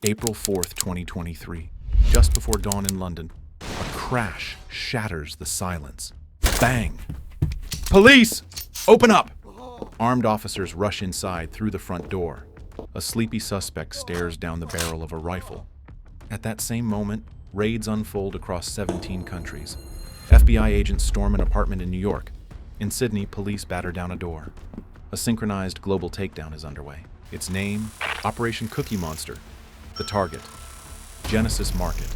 April 4th, 2023. Just before dawn in London, a crash shatters the silence. Bang! Police! Open up! Armed officers rush inside through the front door. A sleepy suspect stares down the barrel of a rifle. At that same moment, raids unfold across 17 countries. FBI agents storm an apartment in New York. In Sydney, police batter down a door. A synchronized global takedown is underway. Its name, Operation Cookie Monster. The target, Genesis Market,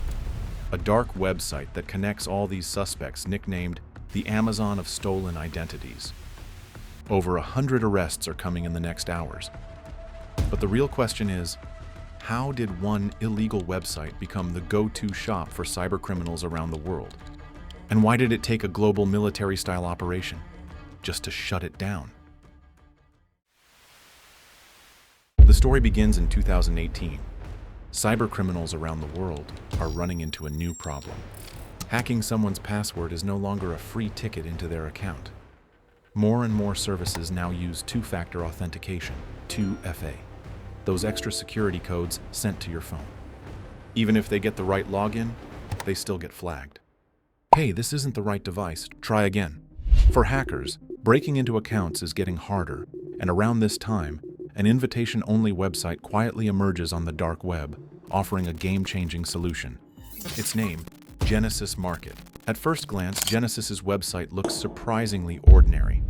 a dark website that connects all these suspects, nicknamed the Amazon of Stolen Identities. Over 100 arrests are coming in the next hours. But the real question is, how did one illegal website become the go-to shop for cybercriminals around the world? And why did it take a global military-style operation just to shut it down? The story begins in 2018. Cybercriminals around the world are running into a new problem. Hacking someone's password is no longer a free ticket into their account. More and more services now use two-factor authentication, 2FA, those extra security codes sent to your phone. Even if they get the right login, they still get flagged. Hey, this isn't the right device, try again. For hackers, breaking into accounts is getting harder, and around this time, an invitation-only website quietly emerges on the dark web, offering a game-changing solution. Its name, Genesis Market. At first glance, Genesis's website looks surprisingly ordinary.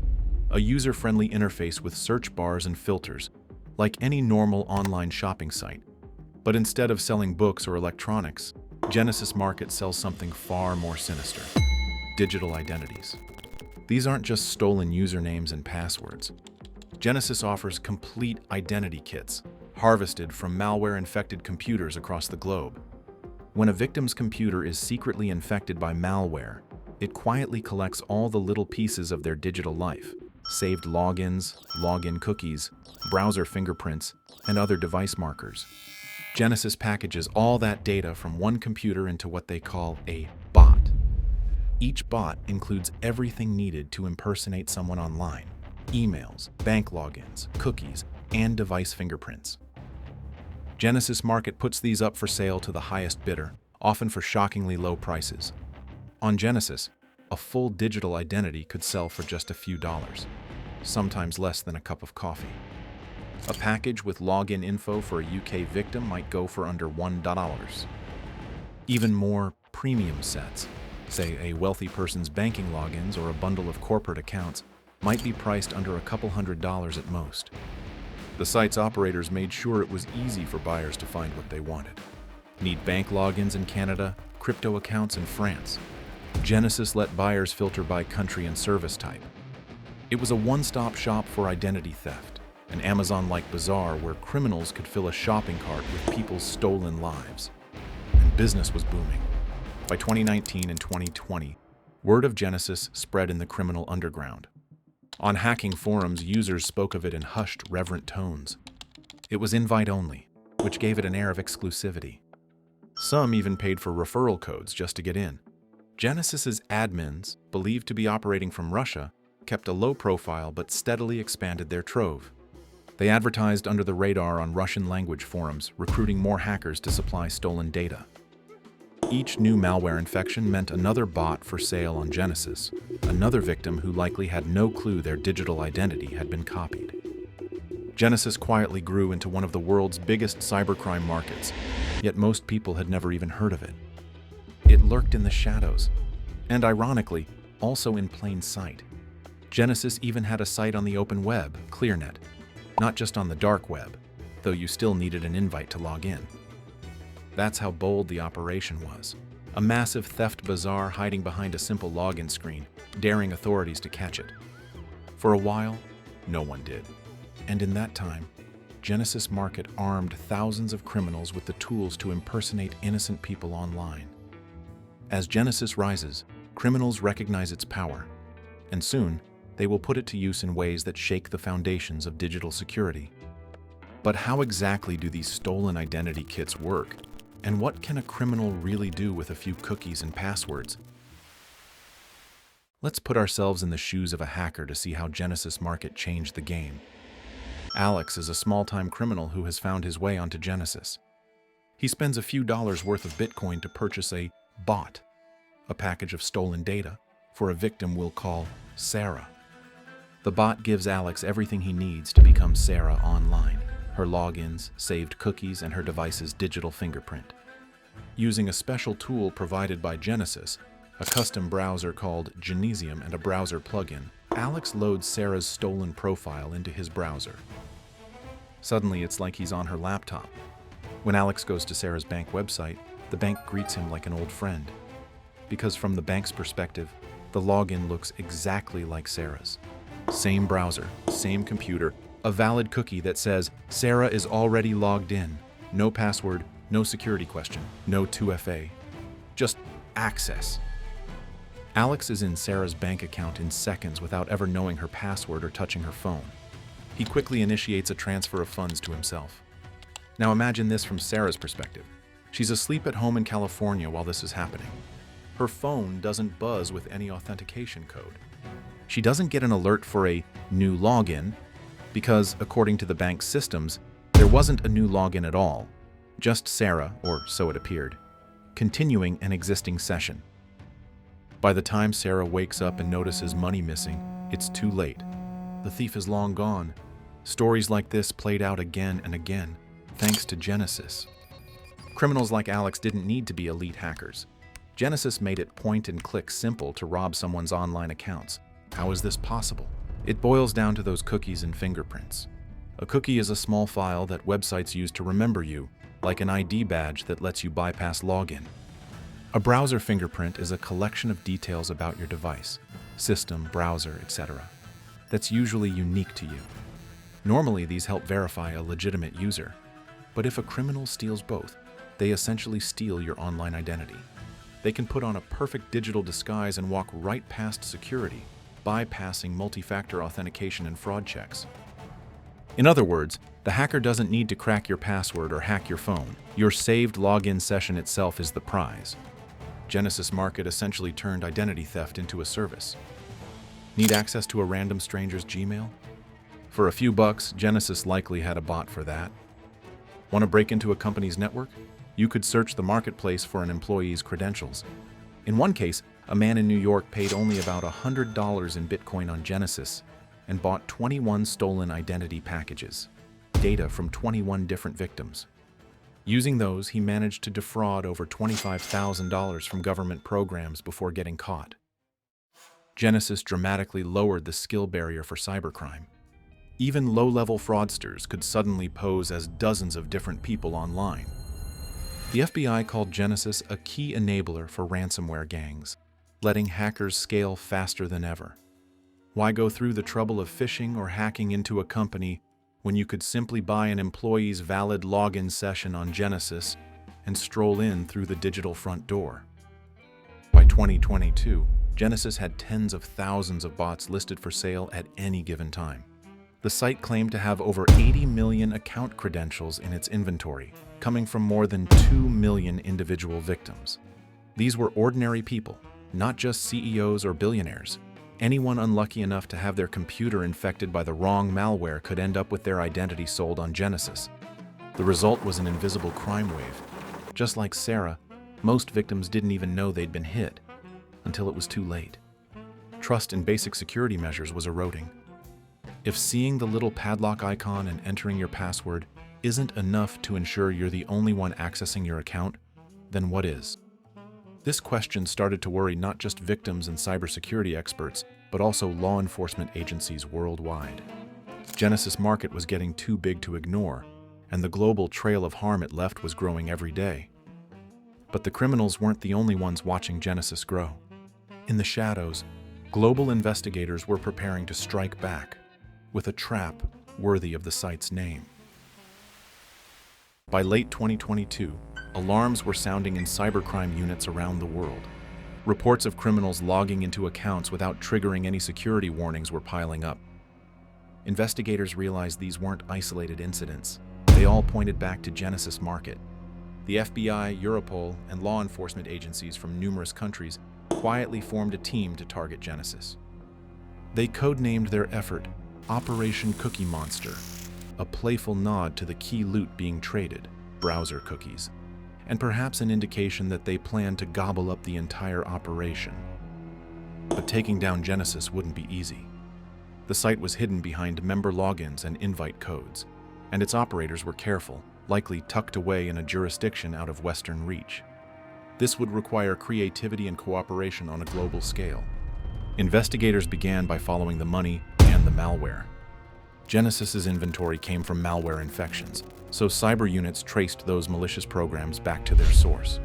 A user-friendly interface with search bars and filters, like any normal online shopping site. But instead of selling books or electronics, Genesis Market sells something far more sinister: digital identities. These aren't just stolen usernames and passwords. Genesis offers complete identity kits, harvested from malware-infected computers across the globe. When a victim's computer is secretly infected by malware, it quietly collects all the little pieces of their digital life: saved logins, login cookies, browser fingerprints, and other device markers. Genesis packages all that data from one computer into what they call a bot. Each bot includes everything needed to impersonate someone online: emails, bank logins, cookies, and device fingerprints. Genesis Market puts these up for sale to the highest bidder, often for shockingly low prices. On Genesis, a full digital identity could sell for just a few dollars, sometimes less than a cup of coffee. A package with login info for a UK victim might go for under $1. Even more premium sets, say a wealthy person's banking logins or a bundle of corporate accounts, might be priced under a couple $100s at most. The site's operators made sure it was easy for buyers to find what they wanted. Need bank logins in Canada, crypto accounts in France. Genesis let buyers filter by country and service type. It was a one-stop shop for identity theft, an Amazon-like bazaar where criminals could fill a shopping cart with people's stolen lives. And business was booming. By 2019 and 2020, word of Genesis spread in the criminal underground. On hacking forums, users spoke of it in hushed, reverent tones. It was invite-only, which gave it an air of exclusivity. Some even paid for referral codes just to get in. Genesis's admins, believed to be operating from Russia, kept a low profile but steadily expanded their trove. They advertised under the radar on Russian-language forums, recruiting more hackers to supply stolen data. Each new malware infection meant another bot for sale on Genesis, another victim who likely had no clue their digital identity had been copied. Genesis quietly grew into one of the world's biggest cybercrime markets, yet most people had never even heard of it. It lurked in the shadows, and ironically, also in plain sight. Genesis even had a site on the open web, ClearNet, not just on the dark web, though you still needed an invite to log in. That's how bold the operation was. A massive theft bazaar hiding behind a simple login screen, daring authorities to catch it. For a while, no one did. And in that time, Genesis Market armed thousands of criminals with the tools to impersonate innocent people online. As Genesis rises, criminals recognize its power, and soon they will put it to use in ways that shake the foundations of digital security. But how exactly do these stolen identity kits work? And what can a criminal really do with a few cookies and passwords? Let's put ourselves in the shoes of a hacker to see how Genesis Market changed the game. Alex is a small-time criminal who has found his way onto Genesis. He spends a few dollars worth of Bitcoin to purchase a bot, a package of stolen data, for a victim we'll call Sarah. The bot gives Alex everything he needs to become Sarah online: her logins, saved cookies, and her device's digital fingerprint. Using a special tool provided by Genesis, a custom browser called Genesium, and a browser plugin, Alex loads Sarah's stolen profile into his browser. Suddenly, it's like he's on her laptop. When Alex goes to Sarah's bank website, the bank greets him like an old friend. Because from the bank's perspective, the login looks exactly like Sarah's. Same browser, same computer, a valid cookie that says Sarah is already logged in. No password, no security question, no 2FA. Just access. Alex is in Sarah's bank account in seconds without ever knowing her password or touching her phone. He quickly initiates a transfer of funds to himself. Now imagine this from Sarah's perspective. She's asleep at home in California while this is happening. Her phone doesn't buzz with any authentication code. She doesn't get an alert for a new login because, according to the bank's systems, there wasn't a new login at all. Just Sarah, or so it appeared, continuing an existing session. By the time Sarah wakes up and notices money missing, it's too late. The thief is long gone. Stories like this played out again and again, thanks to Genesis. Criminals like Alex didn't need to be elite hackers. Genesis made it point-and-click simple to rob someone's online accounts. How is this possible? It boils down to those cookies and fingerprints. A cookie is a small file that websites use to remember you, like an ID badge that lets you bypass login. A browser fingerprint is a collection of details about your device, system, browser, etc., that's usually unique to you. Normally, these help verify a legitimate user. But if a criminal steals both, they essentially steal your online identity. They can put on a perfect digital disguise and walk right past security, bypassing multi-factor authentication and fraud checks. In other words, the hacker doesn't need to crack your password or hack your phone. Your saved login session itself is the prize. Genesis Market essentially turned identity theft into a service. Need access to a random stranger's Gmail? For a few bucks, Genesis likely had a bot for that. Want to break into a company's network? You could search the marketplace for an employee's credentials. In one case, a man in New York paid only about $100 in Bitcoin on Genesis and bought 21 stolen identity packages, data from 21 different victims. Using those, he managed to defraud over $25,000 from government programs before getting caught. Genesis dramatically lowered the skill barrier for cybercrime. Even low-level fraudsters could suddenly pose as dozens of different people online. The FBI called Genesis a key enabler for ransomware gangs, letting hackers scale faster than ever. Why go through the trouble of phishing or hacking into a company when you could simply buy an employee's valid login session on Genesis and stroll in through the digital front door? By 2022, Genesis had tens of thousands of bots listed for sale at any given time. The site claimed to have over 80 million account credentials in its inventory, coming from more than 2 million individual victims. These were ordinary people, not just CEOs or billionaires. Anyone unlucky enough to have their computer infected by the wrong malware could end up with their identity sold on Genesis. The result was an invisible crime wave. Just like Sarah, most victims didn't even know they'd been hit until it was too late. Trust in basic security measures was eroding. If seeing the little padlock icon and entering your password isn't enough to ensure you're the only one accessing your account, then what is? This question started to worry not just victims and cybersecurity experts, but also law enforcement agencies worldwide. Genesis Market was getting too big to ignore, and the global trail of harm it left was growing every day. But the criminals weren't the only ones watching Genesis grow. In the shadows, global investigators were preparing to strike back with a trap worthy of the site's name. By late 2022, alarms were sounding in cybercrime units around the world. Reports of criminals logging into accounts without triggering any security warnings were piling up. Investigators realized these weren't isolated incidents. They all pointed back to Genesis Market. The FBI, Europol, and law enforcement agencies from numerous countries quietly formed a team to target Genesis. They codenamed their effort Operation Cookie Monster, a playful nod to the key loot being traded, browser cookies. and perhaps an indication that they planned to gobble up the entire operation. But taking down Genesis wouldn't be easy. The site was hidden behind member logins and invite codes, and its operators were careful, likely tucked away in a jurisdiction out of Western reach. This would require creativity and cooperation on a global scale. Investigators began by following the money and the malware. Genesis's inventory came from malware infections, so cyber units traced those malicious programs back to their source.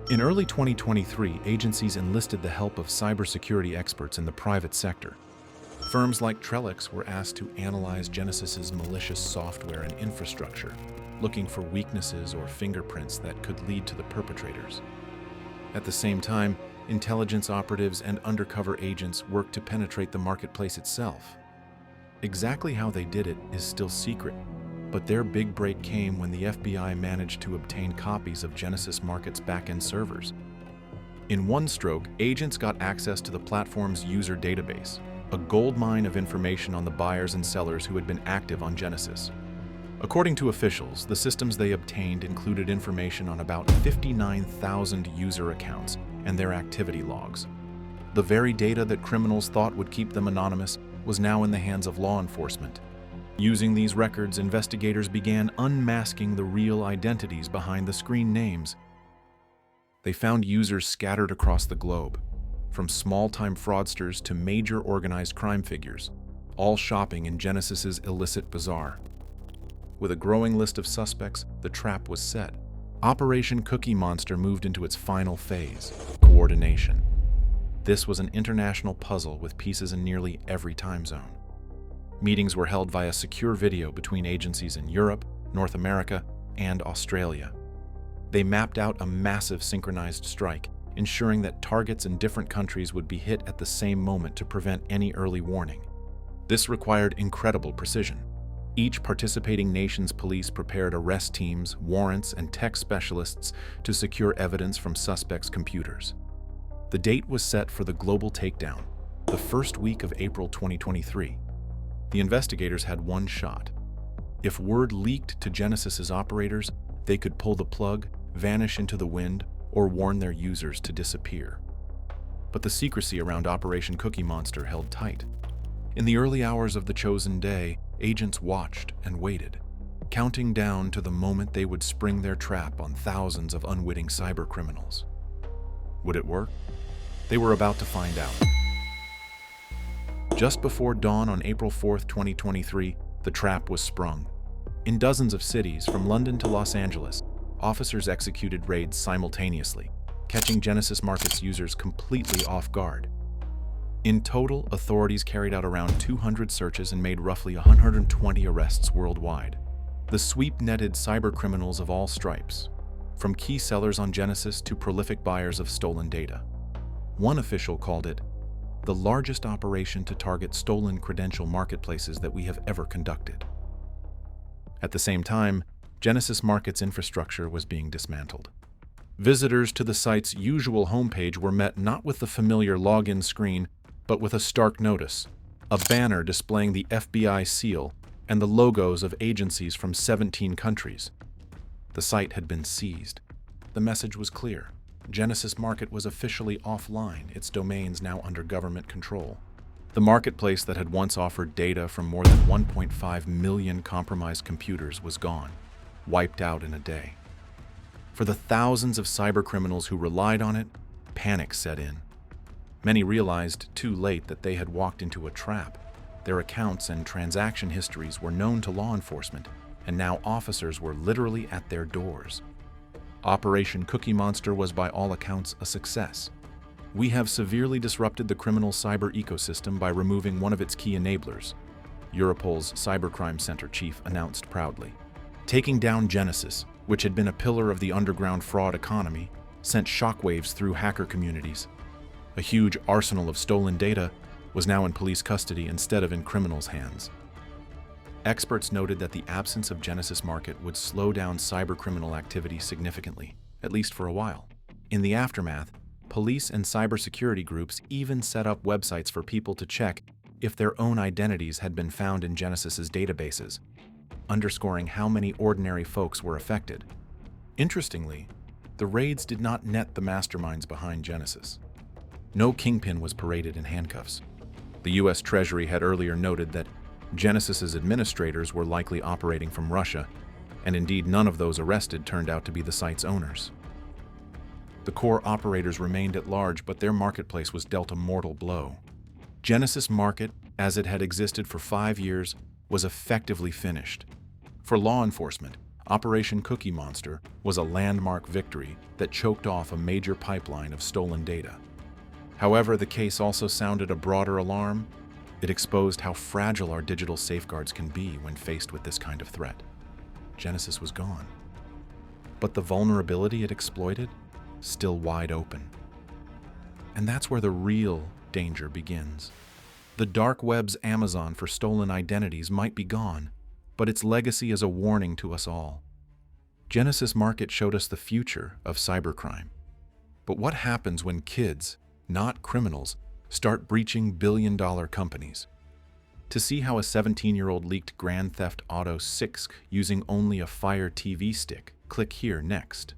In early 2023, agencies enlisted the help of cybersecurity experts in the private sector. Firms like Trellix were asked to analyze Genesis's malicious software and infrastructure, looking for weaknesses or fingerprints that could lead to the perpetrators. At the same time, intelligence operatives and undercover agents worked to penetrate the marketplace itself. Exactly how they did it is still secret, but their big break came when the FBI managed to obtain copies of Genesis Market's back-end servers. In one stroke, agents got access to the platform's user database, a goldmine of information on the buyers and sellers who had been active on Genesis. According to officials, the systems they obtained included information on about 59,000 user accounts and their activity logs. The very data that criminals thought would keep them anonymous was now in the hands of law enforcement. Using these records, investigators began unmasking the real identities behind the screen names. They found users scattered across the globe, from small-time fraudsters to major organized crime figures, all shopping in Genesis's illicit bazaar. With a growing list of suspects, the trap was set. Operation Cookie Monster moved into its final phase, coordination. This was an international puzzle with pieces in nearly every time zone. Meetings were held via secure video between agencies in Europe, North America, and Australia. They mapped out a massive synchronized strike, ensuring that targets in different countries would be hit at the same moment to prevent any early warning. This required incredible precision. Each participating nation's police prepared arrest teams, warrants, and tech specialists to secure evidence from suspects' computers. The date was set for the global takedown, the first week of April 2023. The investigators had one shot. If word leaked to Genesis's operators, they could pull the plug, vanish into the wind, or warn their users to disappear. But the secrecy around Operation Cookie Monster held tight. In the early hours of the chosen day, agents watched and waited, counting down to the moment they would spring their trap on thousands of unwitting cybercriminals. Would it work? They were about to find out. Just before dawn on April 4, 2023, the trap was sprung. In dozens of cities, from London to Los Angeles, officers executed raids simultaneously, catching Genesis Market's users completely off guard. In total, authorities carried out around 200 searches and made roughly 120 arrests worldwide. The sweep netted cybercriminals of all stripes, from key sellers on Genesis to prolific buyers of stolen data. One official called it the largest operation to target stolen credential marketplaces that we have ever conducted. At the same time, Genesis Market's infrastructure was being dismantled. Visitors to the site's usual homepage were met not with the familiar login screen, but with a stark notice, a banner displaying the FBI seal and the logos of agencies from 17 countries. The site had been seized. The message was clear. Genesis Market was officially offline, its domains now under government control. The marketplace that had once offered data from more than 1.5 million compromised computers was gone, wiped out in a day. For the thousands of cybercriminals who relied on it, panic set in. Many realized too late that they had walked into a trap. Their accounts and transaction histories were known to law enforcement, and now officers were literally at their doors. Operation Cookie Monster was by all accounts a success. We have severely disrupted the criminal cyber ecosystem by removing one of its key enablers, Europol's Cybercrime Center chief announced proudly. Taking down Genesis, which had been a pillar of the underground fraud economy, sent shockwaves through hacker communities. A huge arsenal of stolen data was now in police custody instead of in criminals' hands. Experts noted that the absence of Genesis Market would slow down cybercriminal activity significantly, at least for a while. In the aftermath, police and cybersecurity groups even set up websites for people to check if their own identities had been found in Genesis's databases, underscoring how many ordinary folks were affected. Interestingly, the raids did not net the masterminds behind Genesis. No kingpin was paraded in handcuffs. The U.S. Treasury had earlier noted that Genesis's administrators were likely operating from Russia, and indeed none of those arrested turned out to be the site's owners. The core operators remained at large, but their marketplace was dealt a mortal blow. Genesis Market, as it had existed for 5 years, was effectively finished. For law enforcement, Operation Cookie Monster was a landmark victory that choked off a major pipeline of stolen data. However, the case also sounded a broader alarm. It exposed how fragile our digital safeguards can be when faced with this kind of threat. Genesis was gone. But the vulnerability it exploited, still wide open. And that's where the real danger begins. The dark web's Amazon for stolen identities might be gone, but its legacy is a warning to us all. Genesis Market showed us the future of cybercrime. But what happens when kids, not criminals, start breaching billion-dollar companies? To see how a 17-year-old leaked Grand Theft Auto 6 using only a Fire TV stick, click here next.